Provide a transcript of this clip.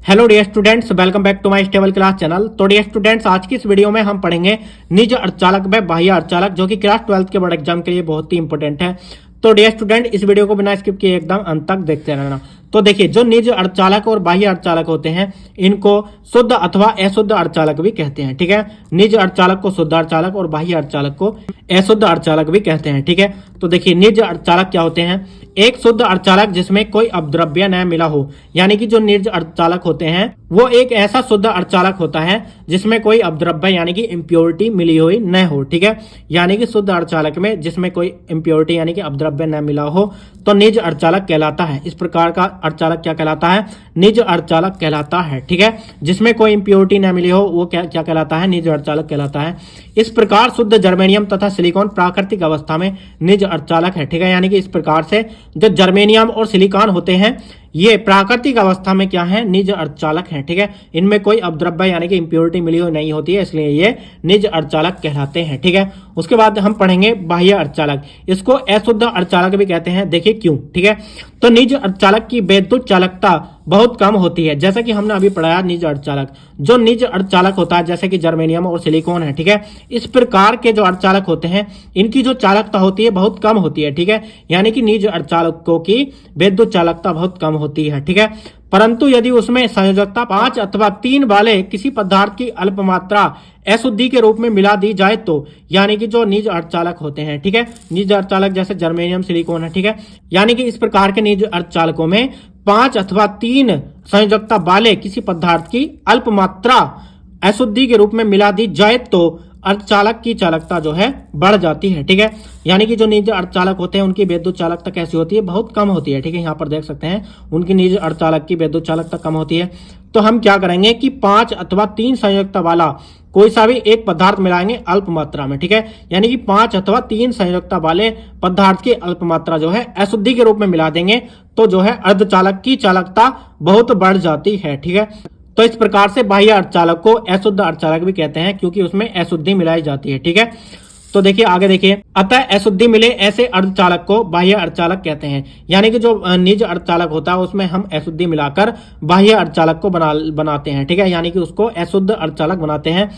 Hello dear students, welcome back to my stable class channel. तो dear students, आज की इस वीडियो में हम पढ़ेंगे निज अर्धचालक व बाह्य अर्धचालक, जो कि क्लास 12 के बोर्ड एग्जाम के लिए बहुत ही इंपॉर्टेंट है। तो डियर स्टूडेंट, इस वीडियो को बिना स्किप किए एकदम अंत तक देखते रहना। तो देखिए, जो निज अर्धचालक और बाह्य अर्धचालक होते हैं, इनको शुद्ध अथवा अशुद्ध अर्धचालक भी कहते हैं। ठीक है, निज अर्धचालक को शुद्ध अर्धचालक और बाह्य अर्धचालक को अशुद्ध अर्धचालक भी कहते हैं। ठीक है, तो देखिए, निज अर्धचालक क्या होते हैं? एक शुद्ध अर्धचालक जिसमें कोई अपद्रव्य न मिला हो, यानी कि जो निज अर्धचालक होते हैं वो एक ऐसा शुद्ध अर्धचालक होता है जिसमें कोई अपद्रव्य यानी कि इम्प्योरिटी मिली हुई न हो। ठीक है, यानी कि शुद्ध अर्धचालक में जिसमें कोई इम्प्योरिटी यानी कि अपद्रव्य न मिला हो तो निज अर्धचालक कहलाता है। इस प्रकार का अर्धचालक क्या कहलाता है? निज अर्धचालक कहलाता है। ठीक है, जिसमें कोई इम्प्योरिटी न मिली हो वो क्या कहलाता है? निज अर्धचालक कहलाता है। इस प्रकार शुद्ध जर्मेनियम तथा सिलिकॉन प्राकृतिक अवस्था में निज अर्धचालक है। ठीक है, यानी कि इस प्रकार से जो जर्मेनियम और सिलिकॉन होते हैं ये प्राकृतिक अवस्था में क्या है? निज अर्धचालक हैं। ठीक है, इनमें कोई अपद्रव्य यानी कि इंप्योरिटी मिली हुई नहीं होती है, इसलिए ये निज अर्धचालक कहलाते हैं। ठीक है, उसके बाद हम पढ़ेंगे बाह्य अर्धचालक। इसको अशुद्ध अर्धचालक भी कहते हैं। देखिए क्यों? ठीक है, तो निज अर्धचालक की वैद्युत चालकता बहुत कम होती है। जैसा कि हमने अभी पढ़ाया, निज अर्धचालक, जो निज अर्धचालक होता है जैसे कि जर्मेनियम और सिलिकॉन है। ठीक है, इस प्रकार के जो अर्धचालक होते हैं इनकी जो चालकता होती है बहुत कम होती है। ठीक है, यानी कि निज अर्धचालकों की वैद्युत चालकता बहुत कम होती है। ठीक है, परंतु यदि उसमें संयोजकता 5 अथवा 3 वाले किसी पदार्थ की अल्प मात्रा अशुद्धि के रूप में मिला दी जाए तो, यानी कि जो निज अर्धचालक होते हैं, ठीक है, निज अर्धचालक जैसे जर्मेनियम सिलिकॉन है। ठीक है, यानी कि इस प्रकार के निज अर्धचालकों में 5 अथवा 3 संयोजकता वाले किसी पदार्थ की अल्प मात्रा अशुद्धि के रूप में मिला दी जाए तो अर्धचालक की चालकता जो है बढ़ जाती है। ठीक है, यानी कि जो निज अर्धचालक होते हैं उनकी वैद्युत चालकता कैसी होती है? बहुत कम होती है। ठीक है, यहाँ पर देख सकते हैं उनकी निज अर्धचालक की वैद्युत चालकता कम होती है। तो हम क्या करेंगे कि 5 अथवा 3 संयोजकता वाला कोई सा भी एक पदार्थ मिलाएंगे अल्प मात्रा में। ठीक है, यानी कि 5 अथवा 3 संयोजकता वाले पदार्थ की अल्प मात्रा जो है अशुद्धि के रूप में मिला देंगे तो जो है अर्धचालक की चालकता बहुत बढ़ जाती है। ठीक है, तो इस प्रकार से बाह्य अर्धचालक को अशुद्ध अर्धचालक भी कहते हैं क्योंकि उसमें अशुद्धि मिलाई जाती है। ठीक है, तो देखिए आगे देखिए, अतः अशुद्धि मिले ऐसे अर्धचालक को बाह्य अर्धचालक कहते हैं। यानी कि जो निज अर्धचालक होता है उसमें हम अशुद्धि मिलाकर बाह्य अर्धचालक को बनाते हैं। ठीक है, यानी कि उसको अशुद्ध अर्धचालक बनाते हैं।